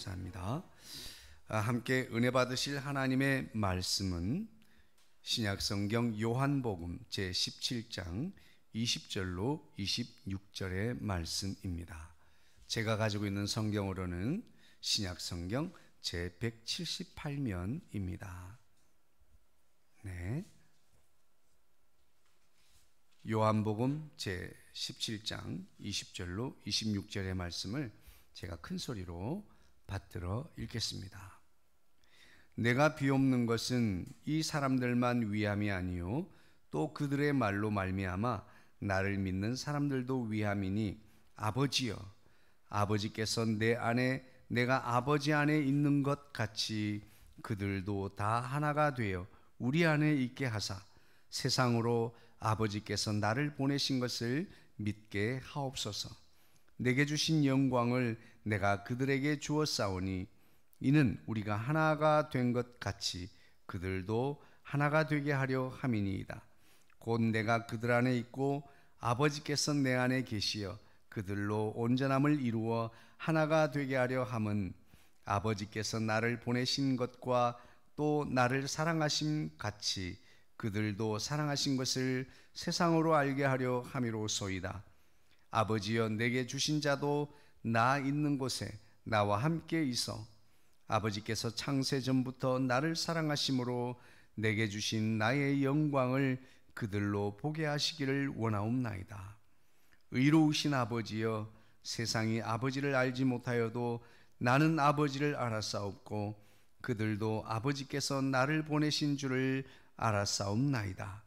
감사합니다. 함께 은혜 받으실 하나님의 말씀은 신약성경 요한복음 제17장 20절로 26절의 말씀입니다. 제가 가지고 있는 성경으로는 신약성경 제178면입니다. 네. 요한복음 제17장 20절로 26절의 말씀을 제가 큰 소리로 받들어 읽겠습니다. 내가 비옵는 것은 이 사람들만 위함이 아니요 또 그들의 말로 말미암아 나를 믿는 사람들도 위함이니 아버지여, 아버지께서 내 안에 내가 아버지 안에 있는 것 같이 그들도 다 하나가 되어 우리 안에 있게 하사 세상으로 아버지께서 나를 보내신 것을 믿게 하옵소서. 내게 주신 영광을 내가 그들에게 주었사오니 이는 우리가 하나가 된 것 같이 그들도 하나가 되게 하려 함이니이다. 곧 내가 그들 안에 있고 아버지께서 내 안에 계시어 그들로 온전함을 이루어 하나가 되게 하려 함은 아버지께서 나를 보내신 것과 또 나를 사랑하심 같이 그들도 사랑하신 것을 세상으로 알게 하려 함이로소이다. 아버지여, 내게 주신 자도 나 있는 곳에 나와 함께 있어 아버지께서 창세 전부터 나를 사랑하심으로 내게 주신 나의 영광을 그들로 보게 하시기를 원하옵나이다. 의로우신 아버지여, 세상이 아버지를 알지 못하여도 나는 아버지를 알았사옵고 그들도 아버지께서 나를 보내신 줄을 알았사옵나이다.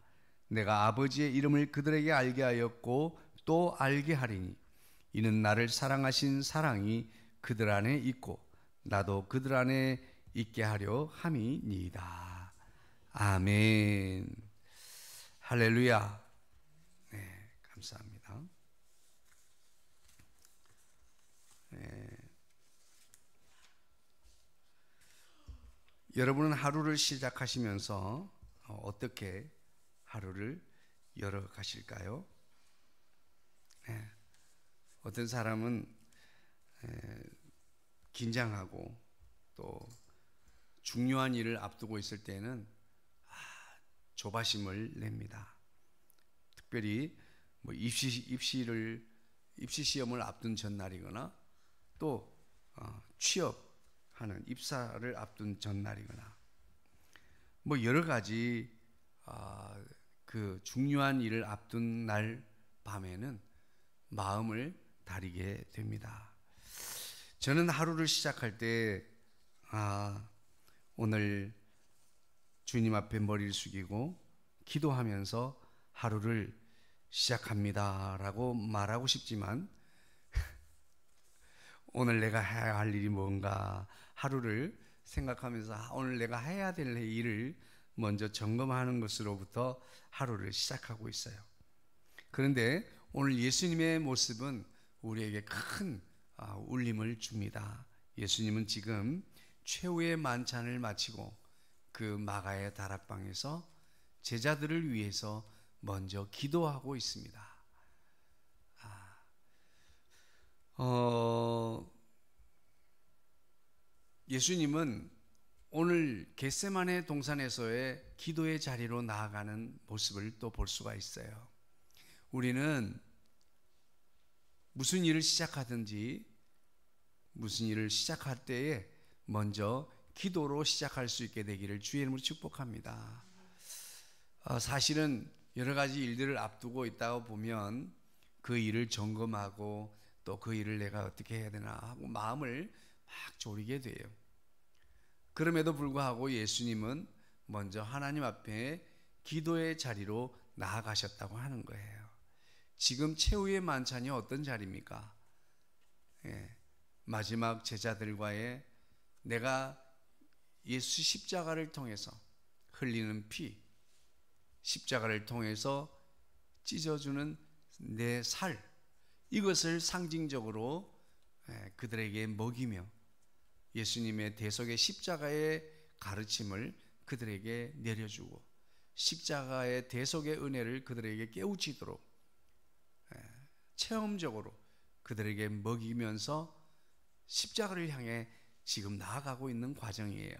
내가 아버지의 이름을 그들에게 알게 하였고 또 알게 하리니 이는 나를 사랑하신 사랑이 그들 안에 있고 나도 그들 안에 있게 하려 함이니이다. 아멘. 할렐루야. 네, 감사합니다. 네. 여러분은 하루를 시작하시면서 어떻게 하루를 열어가실까요? 네. 어떤 사람은 긴장하고 또 중요한 일을 앞두고 있을 때는 조바심을 냅니다. 특별히 뭐 입시 시험을 앞둔 전날이거나 또 취업하는 입사를 앞둔 전날이거나 뭐 여러 가지 그 중요한 일을 앞둔 날 밤에는 마음을 다리게 됩니다. 저는 하루를 시작할 때 오늘 주님 앞에 머리를 숙이고 기도하면서 하루를 시작합니다 라고 말하고 싶지만 오늘 내가 해야 할 일이 뭔가 하루를 생각하면서 오늘 내가 해야 될 일을 먼저 점검하는 것으로부터 하루를 시작하고 있어요. 그런데 오늘 예수님의 모습은 우리에게 큰 울림을 줍니다. 예수님은 지금 최후의 만찬을 마치고 그 마가의 다락방에서 제자들을 위해서 먼저 기도하고 있습니다. 예수님은 오늘 겟세마네 동산에서의 기도의 자리로 나아가는 모습을 또 볼 수가 있어요. 우리는 무슨 일을 시작하든지 무슨 일을 시작할 때에 먼저 기도로 시작할 수 있게 되기를 주의 이름으로 축복합니다. 사실은 여러 가지 일들을 앞두고 있다고 보면 그 일을 점검하고 또 그 일을 내가 어떻게 해야 되나 하고 마음을 막 졸이게 돼요. 그럼에도 불구하고 예수님은 먼저 하나님 앞에 기도의 자리로 나아가셨다고 하는 거예요. 지금 최후의 만찬이 어떤 자리입니까? 마지막 제자들과의 내가 예수 십자가를 통해서 흘리는 피, 십자가를 통해서 찢어주는 내 살, 이것을 상징적으로 그들에게 먹이며 예수님의 대속의 십자가의 가르침을 그들에게 내려주고 십자가의 대속의 은혜를 그들에게 깨우치도록 체험적으로 그들에게 먹이면서 십자가를 향해 지금 나아가고 있는 과정이에요.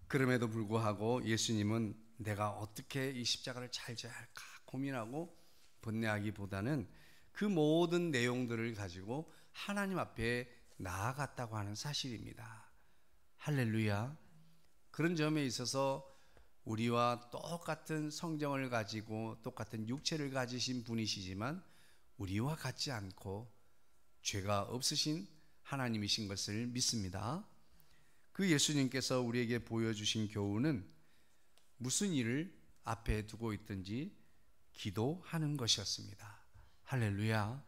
그럼에도 불구하고 예수님은 내가 어떻게 이 십자가를 잘 져야 할까 고민하고 번뇌하기보다는 그 모든 내용들을 가지고 하나님 앞에 나아갔다고 하는 사실입니다. 할렐루야. 그런 점에 있어서 우리와 똑같은 성정을 가지고 똑같은 육체를 가지신 분이시지만 우리와 같지 않고 죄가 없으신 하나님이신 것을 믿습니다. 그 예수님께서 우리에게 보여주신 교훈은 무슨 일을 앞에 두고 있든지 기도하는 것이었습니다. 할렐루야.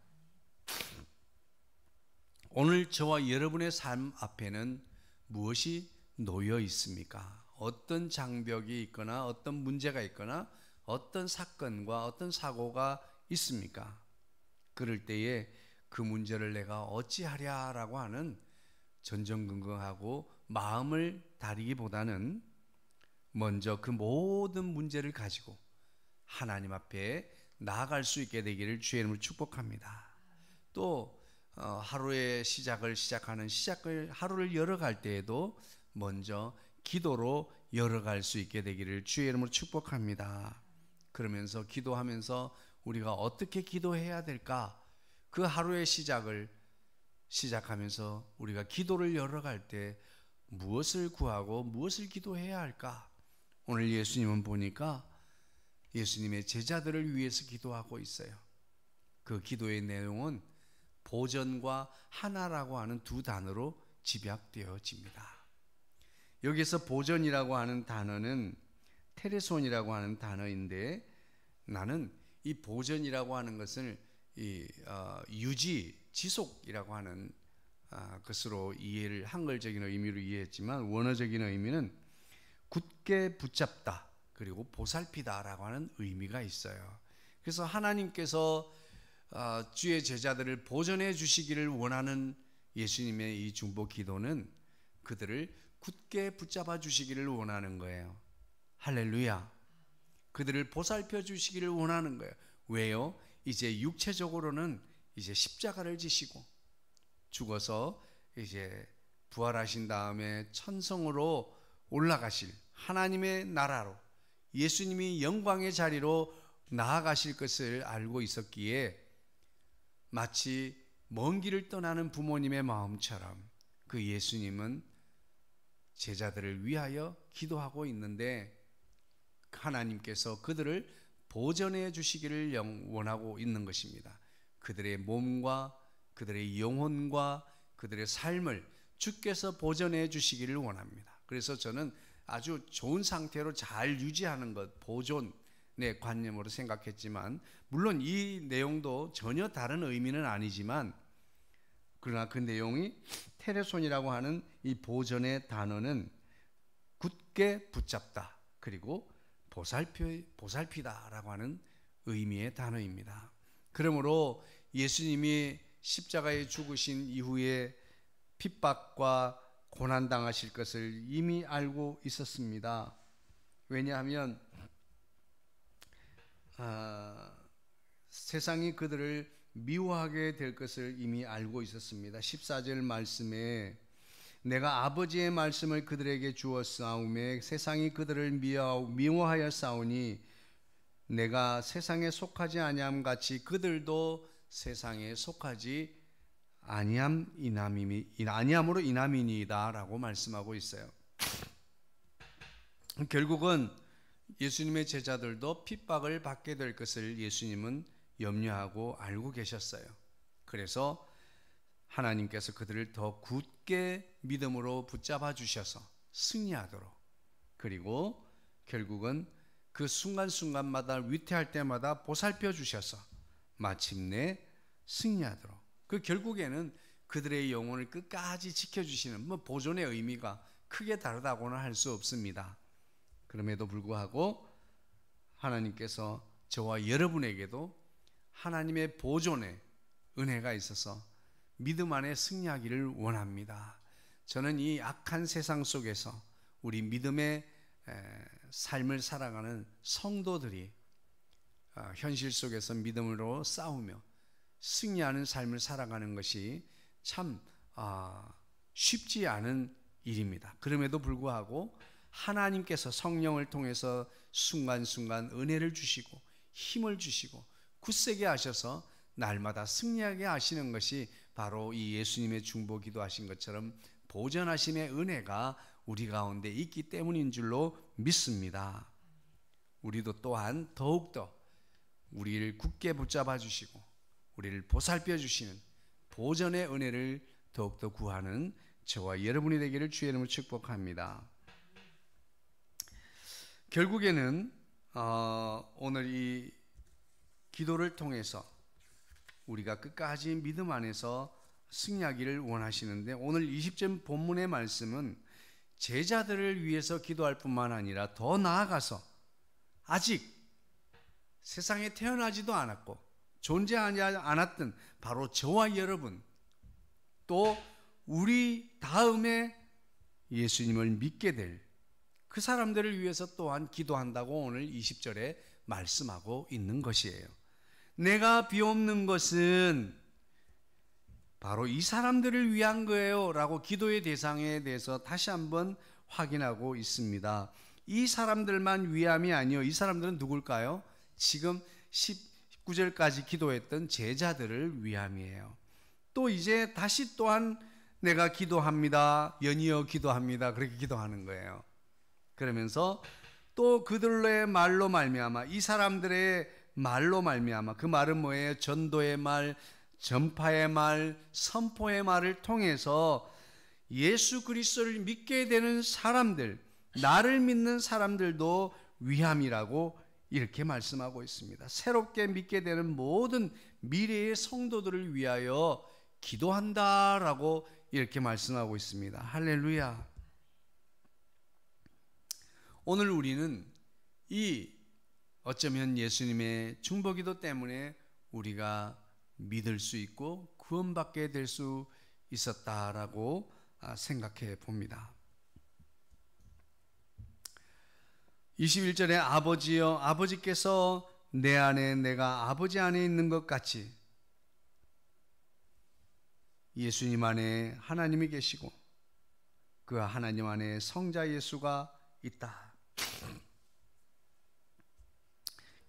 오늘 저와 여러분의 삶 앞에는 무엇이 놓여 있습니까? 어떤 장벽이 있거나 어떤 문제가 있거나 어떤 사건과 어떤 사고가 있습니까? 그럴 때에 그 문제를 내가 어찌하랴라고 하는 전전긍긍하고 마음을 다리기보다는 먼저 그 모든 문제를 가지고 하나님 앞에 나아갈 수 있게 되기를 주의 이름으로 축복합니다. 또 하루의 시작하는 하루를 열어갈 때에도 먼저 기도로 열어갈 수 있게 되기를 주의 이름으로 축복합니다. 그러면서 기도하면서 우리가 어떻게 기도해야 될까? 그 하루의 시작하면서 우리가 기도를 열어갈 때 무엇을 구하고 무엇을 기도해야 할까? 오늘 예수님은 보니까 예수님의 제자들을 위해서 기도하고 있어요. 그 기도의 내용은 보전과 하나라고 하는 두 단어로 집약되어집니다. 여기서 보전이라고 하는 단어는 테레손이라고 하는 단어인데, 나는 이 보전이라고 하는 것을 유지, 지속이라고 하는 것으로 이해를, 한글적인 의미로 이해했지만 원어적인 의미는 굳게 붙잡다 그리고 보살피다라고 하는 의미가 있어요. 그래서 하나님께서 주의 제자들을 보전해 주시기를 원하는 예수님의 이 중보 기도는 그들을 굳게 붙잡아 주시기를 원하는 거예요. 할렐루야. 그들을 보살펴 주시기를 원하는 거예요. 왜요? 이제 육체적으로는 이제 십자가를 지시고 죽어서 이제 부활하신 다음에 천성으로 올라가실 하나님의 나라로 예수님이 영광의 자리로 나아가실 것을 알고 있었기에 마치 먼 길을 떠나는 부모님의 마음처럼 그 예수님은 제자들을 위하여 기도하고 있는데 하나님께서 그들을 보전해 주시기를 원하고 있는 것입니다. 그들의 몸과 그들의 영혼과 그들의 삶을 주께서 보전해 주시기를 원합니다. 그래서 저는 아주 좋은 상태로 잘 유지하는 것, 보존의 관념으로 생각했지만, 물론 이 내용도 전혀 다른 의미는 아니지만, 그러나 그 내용이 테레손이라고 하는 이 보존의 단어는 굳게 붙잡다 그리고 보살피다라고 하는 의미의 단어입니다. 그러므로 예수님이 십자가에 죽으신 이후에 핍박과 고난당하실 것을 이미 알고 있었습니다. 왜냐하면 세상이 그들을 미워하게 될 것을 이미 알고 있었습니다. 14절 말씀에 내가 아버지의 말씀을 그들에게 주었사오매 세상이 그들을 미워하여 싸우니 내가 세상에 속하지 아니함 같이 그들도 세상에 속하지 아니함으로 인함이니이다 라고 말씀하고 있어요. 결국은 예수님의 제자들도 핍박을 받게 될 것을 예수님은 염려하고 알고 계셨어요. 그래서 하나님께서 그들을 더 굳게 믿음으로 붙잡아 주셔서 승리하도록, 그리고 결국은 그 순간순간마다 위태할 때마다 보살펴 주셔서 마침내 승리하도록, 그 결국에는 그들의 영혼을 끝까지 지켜주시는 보존의 의미가 크게 다르다고는 할 수 없습니다. 그럼에도 불구하고 하나님께서 저와 여러분에게도 하나님의 보존의 은혜가 있어서 믿음 안에 승리하기를 원합니다. 저는 이 악한 세상 속에서 우리 믿음의 삶을 살아가는 성도들이 현실 속에서 믿음으로 싸우며 승리하는 삶을 살아가는 것이 참 쉽지 않은 일입니다. 그럼에도 불구하고 하나님께서 성령을 통해서 순간순간 은혜를 주시고 힘을 주시고 굳세게 하셔서 날마다 승리하게 하시는 것이 바로 이 예수님의 중보기도 하신 것처럼 보전하심의 은혜가 우리 가운데 있기 때문인 줄로 믿습니다. 우리도 또한 더욱더 우리를 굳게 붙잡아 주시고 우리를 보살펴 주시는 보전의 은혜를 더욱더 구하는 저와 여러분이 되기를 주의 이름으로 축복합니다. 결국에는 오늘 이 기도를 통해서 우리가 끝까지 믿음 안에서 승리하기를 원하시는데, 오늘 20절 본문의 말씀은 제자들을 위해서 기도할 뿐만 아니라 더 나아가서 아직 세상에 태어나지도 않았고 존재하지 않았던 바로 저와 여러분, 또 우리 다음에 예수님을 믿게 될 그 사람들을 위해서 또한 기도한다고 오늘 20절에 말씀하고 있는 것이에요. 내가 비옵는 것은 바로 이 사람들을 위한 거예요 라고 기도의 대상에 대해서 다시 한번 확인하고 있습니다. 이 사람들만 위함이 아니요, 이 사람들은 누굴까요? 지금 19절까지 기도했던 제자들을 위함이에요. 또 이제 다시 또한 내가 기도합니다, 연이어 기도합니다, 그렇게 기도하는 거예요. 그러면서 또 그들의 말로 말미암아, 이 사람들의 말로 말미암아, 그 말은 뭐예요? 전도의 말, 전파의 말, 선포의 말을 통해서 예수 그리스도를 믿게 되는 사람들, 나를 믿는 사람들도 위함이라고 이렇게 말씀하고 있습니다. 새롭게 믿게 되는 모든 미래의 성도들을 위하여 기도한다라고 이렇게 말씀하고 있습니다. 할렐루야. 오늘 우리는 이 어쩌면 예수님의 중보기도 때문에 우리가 믿을 수 있고 구원받게 될 수 있었다라고 생각해 봅니다. 21절에 아버지여, 아버지께서 내 안에 내가 아버지 안에 있는 것 같이 예수님 안에 하나님이 계시고 그 하나님 안에 성자 예수가 있다.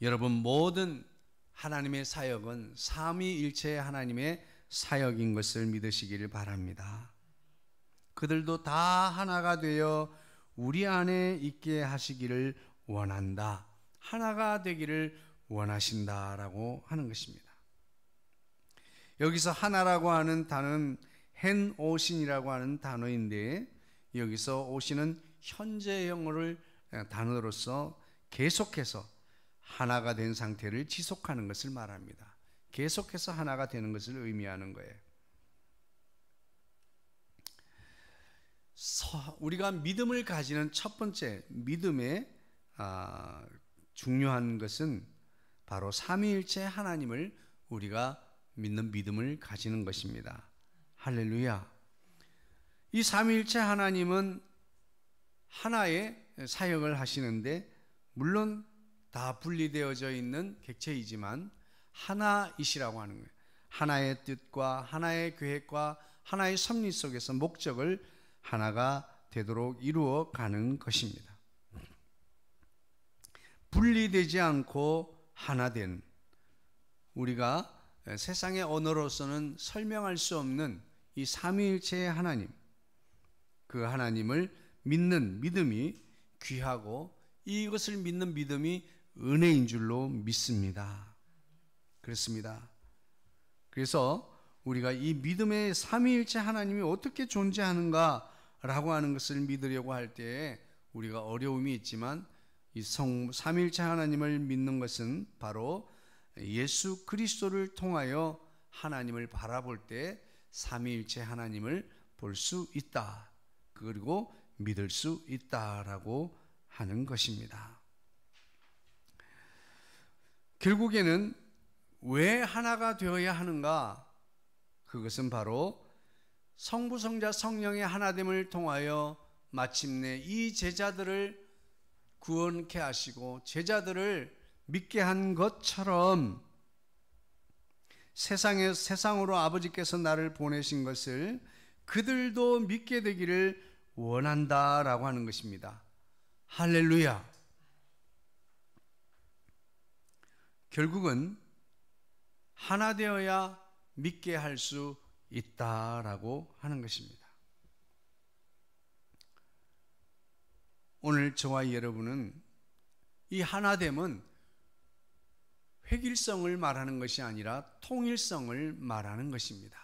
여러분, 모든 하나님의 사역은 삼위일체 하나님의 사역인 것을 믿으시기를 바랍니다. 그들도 다 하나가 되어 우리 안에 있게 하시기를 원한다, 하나가 되기를 원하신다라고 하는 것입니다. 여기서 하나라고 하는 단어는 헨오신이라고 하는 단어인데, 여기서 오신은 현재형을 단어로서 계속해서 하나가 된 상태를 지속하는 것을 말합니다. 계속해서 하나가 되는 것을 의미하는 거예요. 우리가 믿음을 가지는 첫 번째 믿음의 중요한 것은 바로 삼위일체 하나님을 우리가 믿는 믿음을 가지는 것입니다. 할렐루야. 이 삼위일체 하나님은 하나의 사역을 하시는데, 물론 다 분리되어져 있는 객체이지만 하나이시라고 하는 거예요. 하나의 뜻과 하나의 계획과 하나의 섭리 속에서 목적을 하나가 되도록 이루어 가는 것입니다. 분리되지 않고 하나된, 우리가 세상의 언어로서는 설명할 수 없는 이 삼위일체의 하나님, 그 하나님을 믿는 믿음이 귀하고 이것을 믿는 믿음이 은혜인 줄로 믿습니다. 그렇습니다. 그래서 우리가 이 믿음의 삼위일체 하나님이 어떻게 존재하는가라고 하는 것을 믿으려고 할 때 우리가 어려움이 있지만, 이 삼위일체 하나님을 믿는 것은 바로 예수 그리스도를 통하여 하나님을 바라볼 때 삼위일체 하나님을 볼 수 있다, 그리고 믿을 수 있다라고 하는 것입니다. 결국에는 왜 하나가 되어야 하는가? 그것은 바로 성부, 성자, 성령의 하나됨을 통하여 마침내 이 제자들을 구원케 하시고 제자들을 믿게 한 것처럼 세상으로 아버지께서 나를 보내신 것을 그들도 믿게 되기를 원한다라고 하는 것입니다. 할렐루야. 결국은 하나 되어야 믿게 할 수 있다라고 하는 것입니다. 오늘 저와 여러분은 이 하나됨은 획일성을 말하는 것이 아니라 통일성을 말하는 것입니다.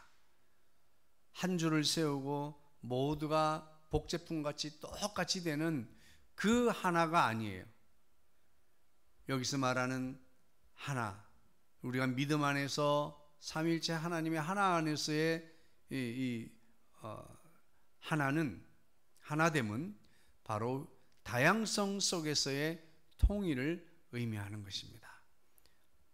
한 줄을 세우고 모두가 복제품같이 똑같이 되는 그 하나가 아니에요. 여기서 말하는 하나, 우리가 믿음 안에서 삼위일체 하나님의 하나 안에서의 하나는, 하나됨은 바로 다양성 속에서의 통일을 의미하는 것입니다.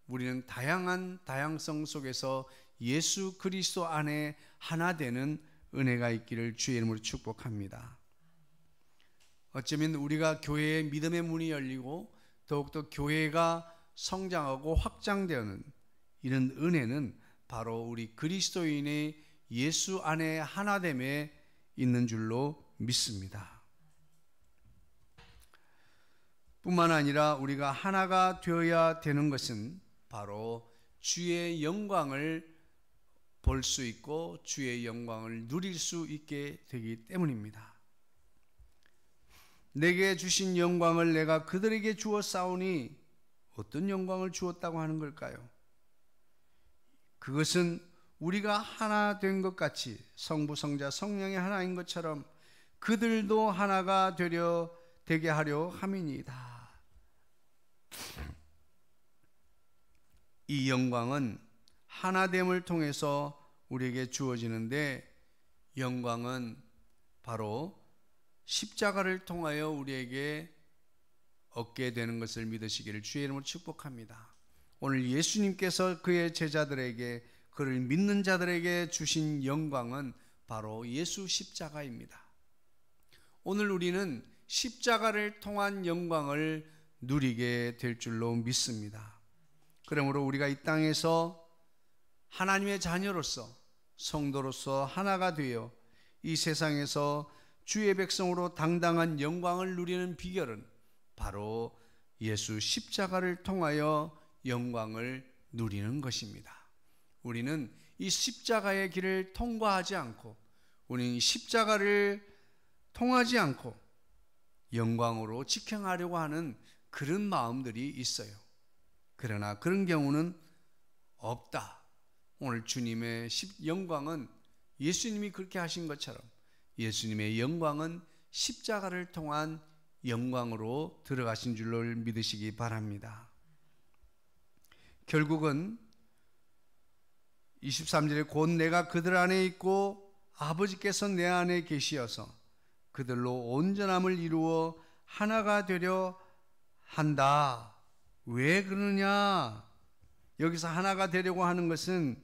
우리는 다양한 다양성 속에서 예수 그리스도 안에 하나 되는 은혜가 있기를 주의 이름으로 축복합니다. 어쩌면 우리가 교회의 믿음의 문이 열리고 더욱더 교회가 성장하고 확장되는 이런 은혜는 바로 우리 그리스도인의 예수 안에 하나됨에 있는 줄로 믿습니다. 뿐만 아니라 우리가 하나가 되어야 되는 것은 바로 주의 영광을 볼 수 있고 주의 영광을 누릴 수 있게 되기 때문입니다. 내게 주신 영광을 내가 그들에게 주었사오니 어떤 영광을 주었다고 하는 걸까요? 그것은 우리가 하나 된 것 같이 성부, 성자, 성령이 하나인 것처럼 그들도 하나가 되게 하려 함이니이다. 이 영광은 하나됨을 통해서 우리에게 주어지는데, 영광은 바로 십자가를 통하여 우리에게 얻게 되는 것을 믿으시기를 주의 이름으로 축복합니다. 오늘 예수님께서 그의 제자들에게, 그를 믿는 자들에게 주신 영광은 바로 예수 십자가입니다. 오늘 우리는 십자가를 통한 영광을 누리게 될 줄로 믿습니다. 그러므로 우리가 이 땅에서 하나님의 자녀로서, 성도로서 하나가 되어 이 세상에서 주의 백성으로 당당한 영광을 누리는 비결은 바로 예수 십자가를 통하여 영광을 누리는 것입니다. 우리는 이 십자가의 길을 통과하지 않고, 우리는 이 십자가를 통하지 않고 영광으로 직행하려고 하는 그런 마음들이 있어요. 그러나 그런 경우는 없다. 오늘 주님의 영광은 예수님이 그렇게 하신 것처럼 예수님의 영광은 십자가를 통한 영광으로 들어가신 줄로 믿으시기 바랍니다. 결국은 23절에 곧 내가 그들 안에 있고 아버지께서 내 안에 계시어서 그들로 온전함을 이루어 하나가 되려 한다. 왜 그러느냐? 여기서 하나가 되려고 하는 것은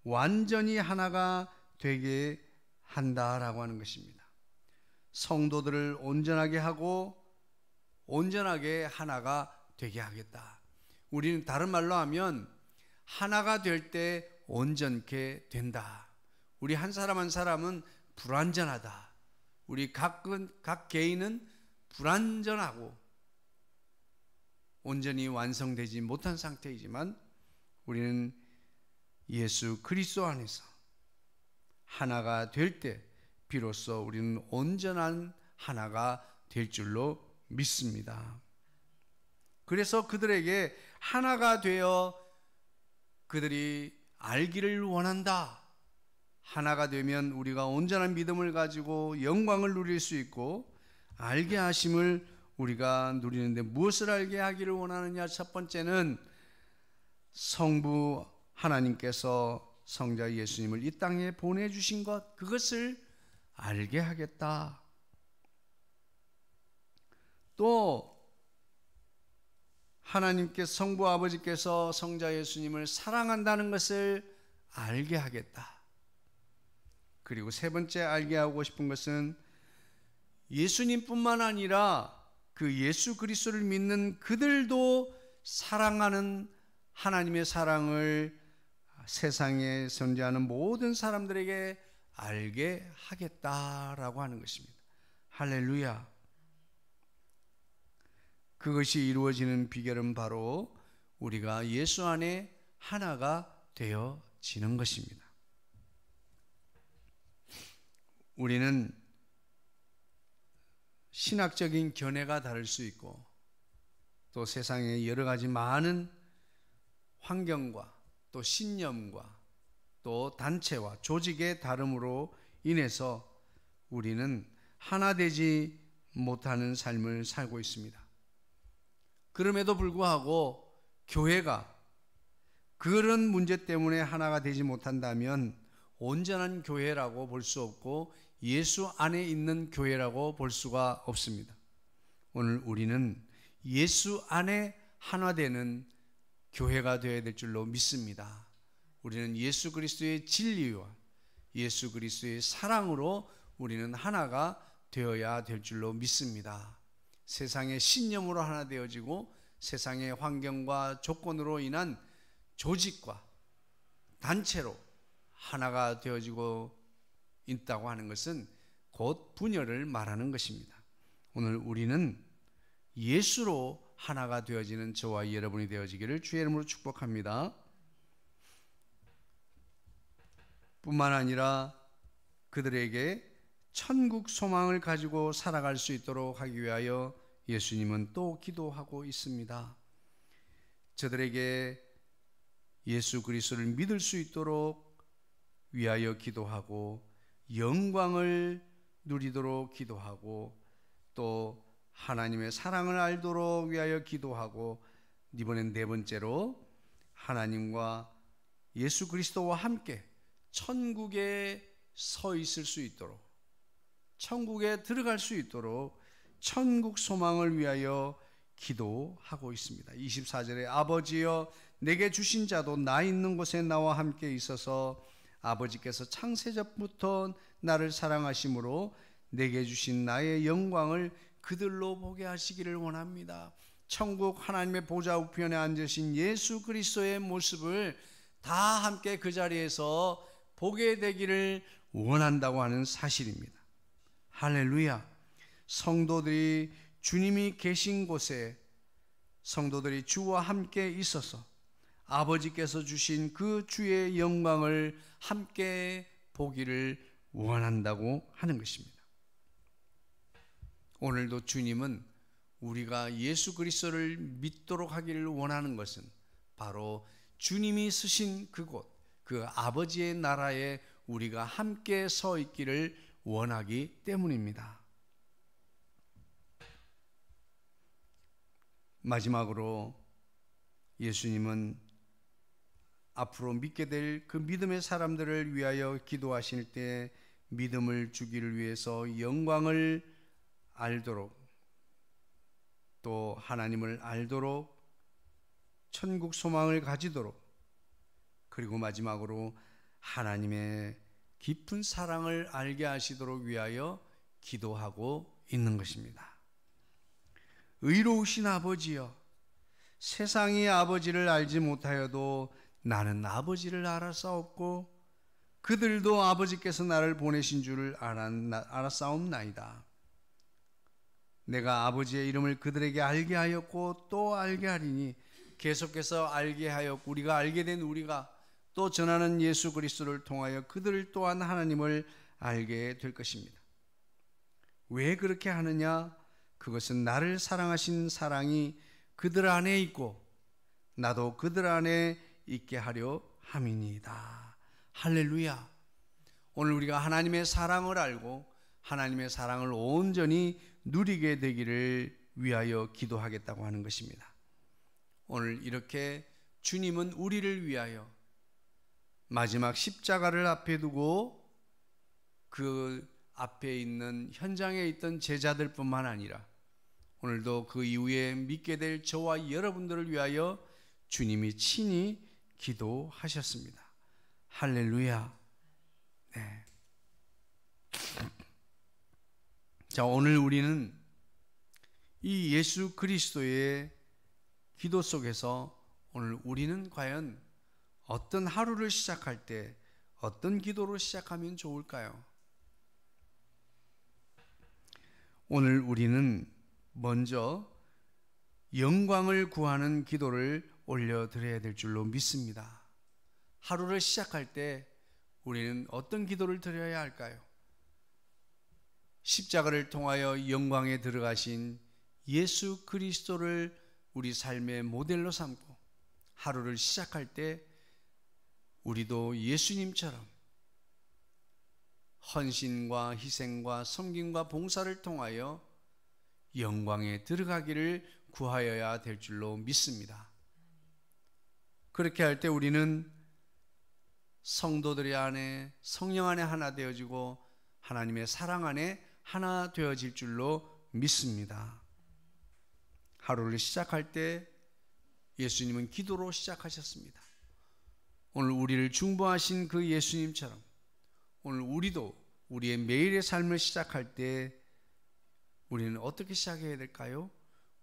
완전히 하나가 되게 한다라고 하는 것입니다. 성도들을 온전하게 하고 온전하게 하나가 되게 하겠다. 우리는 다른 말로 하면 하나가 될 때 온전케 된다. 우리 한 사람 한 사람은 불완전하다. 우리 각 개인은 불완전하고 온전히 완성되지 못한 상태이지만 우리는 예수 그리스도 안에서 하나가 될 때 비로소 우리는 온전한 하나가 될 줄로 믿습니다. 그래서 그들에게 하나가 되어 그들이 알기를 원한다. 하나가 되면 우리가 온전한 믿음을 가지고 영광을 누릴 수 있고, 알게 하심을 우리가 누리는데 무엇을 알게 하기를 원하느냐? 첫 번째는 성부 하나님께서 성자 예수님을 이 땅에 보내주신 것, 그것을 알게 하겠다. 또 하나님께 성부 아버지께서 성자 예수님을 사랑한다는 것을 알게 하겠다. 그리고 세 번째 알게 하고 싶은 것은 예수님뿐만 아니라 그 예수 그리스도를 믿는 그들도 사랑하는 하나님의 사랑을 세상에 존재하는 모든 사람들에게 알게 하겠다라고 하는 것입니다. 할렐루야. 그것이 이루어지는 비결은 바로 우리가 예수 안에 하나가 되어지는 것입니다. 우리는 신학적인 견해가 다를 수 있고 또 세상에 여러 가지 많은 환경과 또 신념과 또 단체와 조직의 다름으로 인해서 우리는 하나 되지 못하는 삶을 살고 있습니다. 그럼에도 불구하고 교회가 그런 문제 때문에 하나가 되지 못한다면 온전한 교회라고 볼 수 없고 예수 안에 있는 교회라고 볼 수가 없습니다. 오늘 우리는 예수 안에 하나 되는 교회가 되어야 될 줄로 믿습니다. 우리는 예수 그리스도의 진리와 예수 그리스도의 사랑으로 우리는 하나가 되어야 될 줄로 믿습니다. 세상의 신념으로 하나 되어지고 세상의 환경과 조건으로 인한 조직과 단체로 하나가 되어지고 있다고 하는 것은 곧 분열을 말하는 것입니다. 오늘 우리는 예수로 하나가 되어지는 저와 여러분이 되어지기를 주의 이름으로 축복합니다. 뿐만 아니라 그들에게 천국 소망을 가지고 살아갈 수 있도록 하기 위하여 예수님은 또 기도하고 있습니다. 저들에게 예수 그리스도를 믿을 수 있도록 위하여 기도하고 영광을 누리도록 기도하고 또 하나님의 사랑을 알도록 위하여 기도하고 이번엔 네 번째로 하나님과 예수 그리스도와 함께 천국에 서 있을 수 있도록 천국에 들어갈 수 있도록 천국 소망을 위하여 기도하고 있습니다. 24절에 아버지여 내게 주신 자도 나 있는 곳에 나와 함께 있어서 아버지께서 창세전부터 나를 사랑하심으로 내게 주신 나의 영광을 그들로 보게 하시기를 원합니다. 천국 하나님의 보좌 우편에 앉으신 예수 그리스도의 모습을 다 함께 그 자리에서 보게 되기를 원한다고 하는 사실입니다. 할렐루야. 성도들이 주님이 계신 곳에 성도들이 주와 함께 있어서 아버지께서 주신 그 주의 영광을 함께 보기를 원한다고 하는 것입니다. 오늘도 주님은 우리가 예수 그리스도를 믿도록 하기를 원하는 것은 바로 주님이 쓰신 그곳, 그 아버지의 나라에 우리가 함께 서 있기를 원하기 때문입니다. 마지막으로 예수님은 앞으로 믿게 될 그 믿음의 사람들을 위하여 기도하실 때 믿음을 주기를 위해서 영광을 알도록 또 하나님을 알도록 천국 소망을 가지도록 그리고 마지막으로 하나님의 깊은 사랑을 알게 하시도록 위하여 기도하고 있는 것입니다. 의로우신 아버지여, 세상이 아버지를 알지 못하여도 나는 아버지를 알았사옵고 그들도 아버지께서 나를 보내신 줄을 알았사옵나이다. 내가 아버지의 이름을 그들에게 알게 하였고 또 알게 하리니 계속해서 알게 하였고 우리가 알게 된 우리가 또 전하는 예수 그리스도를 통하여 그들 또한 하나님을 알게 될 것입니다. 왜 그렇게 하느냐? 그것은 나를 사랑하신 사랑이 그들 안에 있고 나도 그들 안에 있게 하려 함이니이다. 할렐루야. 오늘 우리가 하나님의 사랑을 알고 하나님의 사랑을 온전히 누리게 되기를 위하여 기도하겠다고 하는 것입니다. 오늘 이렇게 주님은 우리를 위하여 마지막 십자가를 앞에 두고 그 앞에 있는 현장에 있던 제자들 뿐만 아니라 오늘도 그 이후에 믿게 될 저와 여러분들을 위하여 주님이 친히 기도하셨습니다. 할렐루야. 네. 자, 오늘 우리는 이 예수 그리스도의 기도 속에서 오늘 우리는 과연 어떤 하루를 시작할 때 어떤 기도로 시작하면 좋을까요? 오늘 우리는 먼저 영광을 구하는 기도를 올려드려야 될 줄로 믿습니다. 하루를 시작할 때 우리는 어떤 기도를 드려야 할까요? 십자가를 통하여 영광에 들어가신 예수 그리스도를 우리 삶의 모델로 삼고 하루를 시작할 때 우리도 예수님처럼 헌신과 희생과 섬김과 봉사를 통하여 영광에 들어가기를 구하여야 될 줄로 믿습니다. 그렇게 할 때 우리는 성도들의 안에 성령 안에 하나 되어지고 하나님의 사랑 안에 하나 되어질 줄로 믿습니다. 하루를 시작할 때 예수님은 기도로 시작하셨습니다. 오늘 우리를 중보하신 그 예수님처럼 오늘 우리도 우리의 매일의 삶을 시작할 때 우리는 어떻게 시작해야 될까요?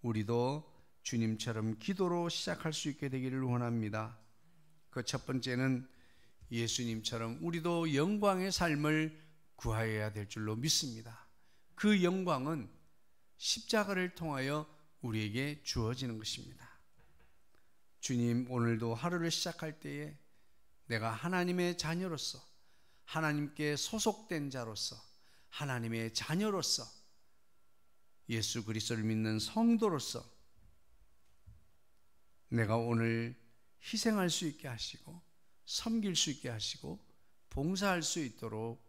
우리도 주님처럼 기도로 시작할 수 있게 되기를 원합니다. 그 첫 번째는 예수님처럼 우리도 영광의 삶을 구하여야 될 줄로 믿습니다. 그 영광은 십자가를 통하여 우리에게 주어지는 것입니다. 주님, 오늘도 하루를 시작할 때에 내가 하나님의 자녀로서, 하나님께 소속된 자로서, 하나님의 자녀로서, 예수 그리스도를 믿는 성도로서 내가 오늘 희생할 수 있게 하시고 섬길 수 있게 하시고 봉사할 수 있도록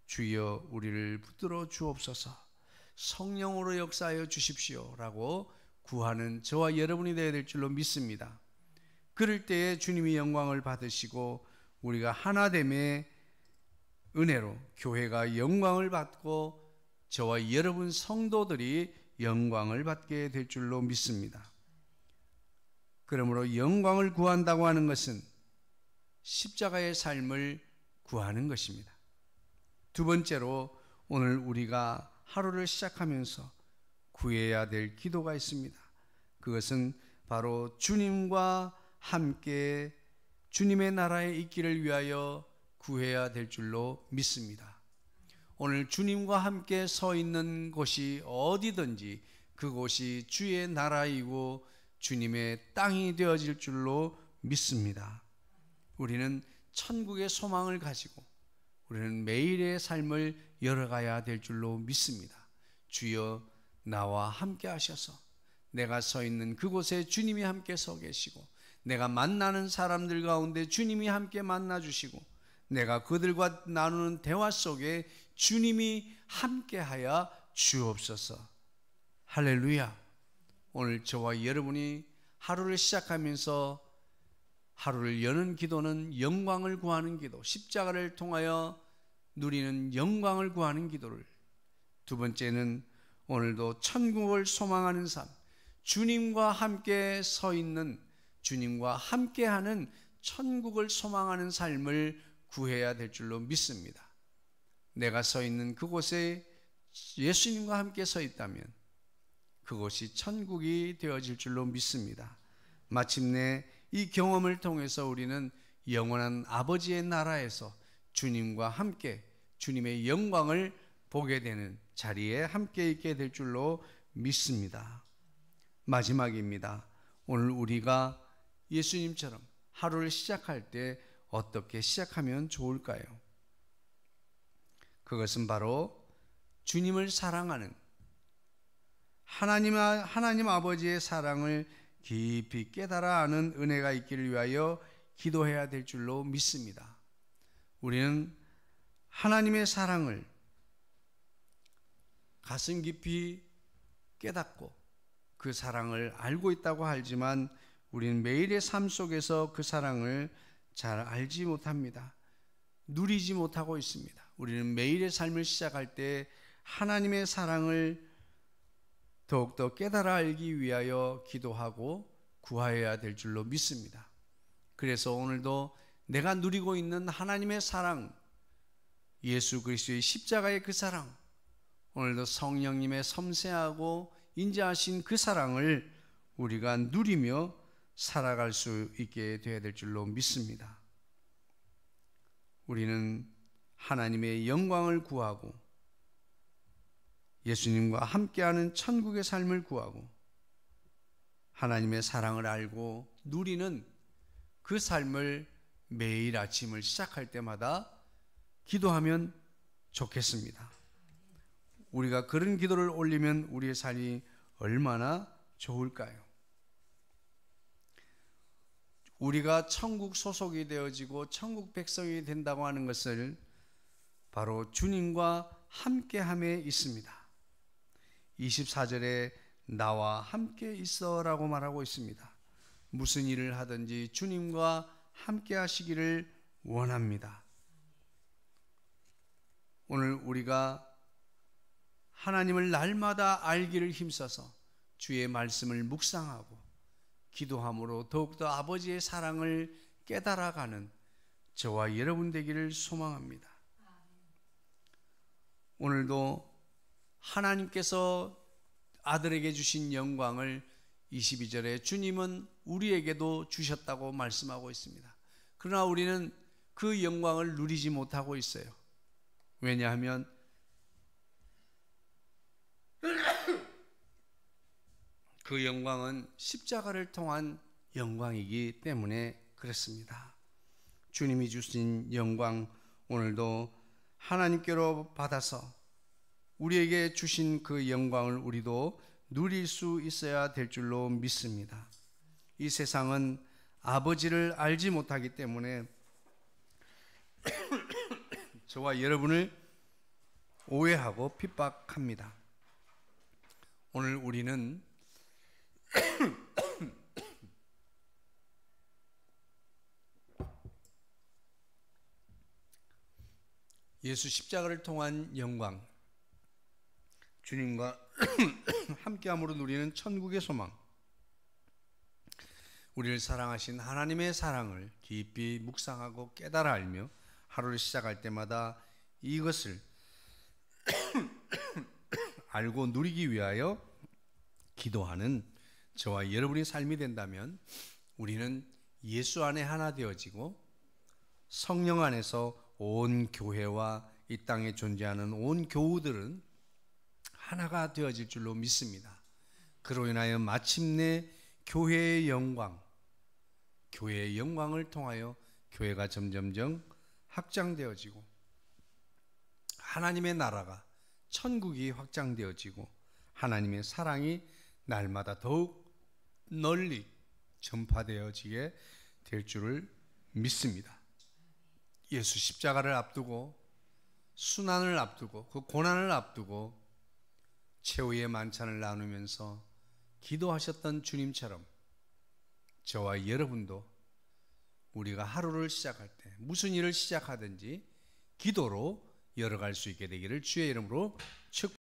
주여 우리를 붙들어 주옵소서, 성령으로 역사하여 주십시오 라고 구하는 저와 여러분이 되어야 될 줄로 믿습니다. 그럴 때에 주님이 영광을 받으시고 우리가 하나됨의 은혜로 교회가 영광을 받고 저와 여러분 성도들이 영광을 받게 될 줄로 믿습니다. 그러므로 영광을 구한다고 하는 것은 십자가의 삶을 구하는 것입니다. 두 번째로 오늘 우리가 하루를 시작하면서 구해야 될 기도가 있습니다. 그것은 바로 주님과 함께 주님의 나라에 있기를 위하여 구해야 될 줄로 믿습니다. 오늘 주님과 함께 서 있는 곳이 어디든지 그곳이 주의 나라이고 주님의 땅이 되어질 줄로 믿습니다. 우리는 천국의 소망을 가지고 우리는 매일의 삶을 열어가야 될 줄로 믿습니다. 주여 나와 함께 하셔서 내가 서 있는 그곳에 주님이 함께 서 계시고 내가 만나는 사람들 가운데 주님이 함께 만나 주시고 내가 그들과 나누는 대화 속에 주님이 함께하여 주옵소서. 할렐루야. 오늘 저와 여러분이 하루를 시작하면서 하루를 여는 기도는 영광을 구하는 기도, 십자가를 통하여 누리는 영광을 구하는 기도를, 두 번째는 오늘도 천국을 소망하는 삶, 주님과 함께 서 있는, 주님과 함께하는 천국을 소망하는 삶을 구해야 될 줄로 믿습니다. 내가 서 있는 그곳에 예수님과 함께 서 있다면 그곳이 천국이 되어질 줄로 믿습니다. 마침내 이 경험을 통해서 우리는 영원한 아버지의 나라에서 주님과 함께 주님의 영광을 보게 되는 자리에 함께 있게 될 줄로 믿습니다. 마지막입니다. 오늘 우리가 예수님처럼 하루를 시작할 때 어떻게 시작하면 좋을까요? 그것은 바로 주님을 사랑하는 하나님 아버지의 사랑을 깊이 깨달아 아는 은혜가 있기를 위하여 기도해야 될 줄로 믿습니다. 우리는 하나님의 사랑을 가슴 깊이 깨닫고 그 사랑을 알고 있다고 하지만 우리는 매일의 삶 속에서 그 사랑을 잘 알지 못합니다. 누리지 못하고 있습니다. 우리는 매일의 삶을 시작할 때 하나님의 사랑을 더욱더 깨달아 알기 위하여 기도하고 구하여야 될 줄로 믿습니다. 그래서 오늘도 내가 누리고 있는 하나님의 사랑, 예수 그리스도의 십자가의 그 사랑, 오늘도 성령님의 섬세하고 인자하신 그 사랑을 우리가 누리며 살아갈 수 있게 되어야 될 줄로 믿습니다. 우리는 하나님의 영광을 구하고 예수님과 함께하는 천국의 삶을 구하고 하나님의 사랑을 알고 누리는 그 삶을 매일 아침을 시작할 때마다 기도하면 좋겠습니다. 우리가 그런 기도를 올리면 우리의 삶이 얼마나 좋을까요? 우리가 천국 소속이 되어지고 천국 백성이 된다고 하는 것을 바로 주님과 함께함에 있습니다. 24절에 나와 함께 있어라고 말하고 있습니다. 무슨 일을 하든지 주님과 함께 하시기를 원합니다. 오늘 우리가 하나님을 날마다 알기를 힘써서 주의 말씀을 묵상하고 기도함으로 더욱더 아버지의 사랑을 깨달아가는 저와 여러분 되기를 소망합니다. 오늘도 하나님께서 아들에게 주신 영광을 22절에 주님은 우리에게도 주셨다고 말씀하고 있습니다. 그러나 우리는 그 영광을 누리지 못하고 있어요. 왜냐하면 그 영광은 십자가를 통한 영광이기 때문에 그렇습니다. 주님이 주신 영광 오늘도 하나님께로 받아서 우리에게 주신 그 영광을 우리도 누릴 수 있어야 될 줄로 믿습니다. 이 세상은 아버지를 알지 못하기 때문에 저와 여러분을 오해하고 핍박합니다. 오늘 우리는 예수 십자가를 통한 영광, 주님과 함께함으로 누리는 천국의 소망, 우리를 사랑하신 하나님의 사랑을 깊이 묵상하고 깨달아 알며 하루를 시작할 때마다 이것을 알고 누리기 위하여 기도하는 저와 여러분의 삶이 된다면 우리는 예수 안에 하나 되어지고 성령 안에서 온 교회와 이 땅에 존재하는 온 교우들은 하나가 되어질 줄로 믿습니다. 그로 인하여 마침내 교회의 영광을 통하여 교회가 점점점 확장되어지고 하나님의 나라가 천국이 확장되어지고 하나님의 사랑이 날마다 더욱 널리 전파되어지게 될 줄을 믿습니다. 예수 십자가를 앞두고 순환을 앞두고 그 고난을 앞두고 최후의 만찬을 나누면서 기도하셨던 주님처럼 저와 여러분도 우리가 하루를 시작할 때 무슨 일을 시작하든지 기도로 열어갈 수 있게 되기를 주의 이름으로 축복합니다.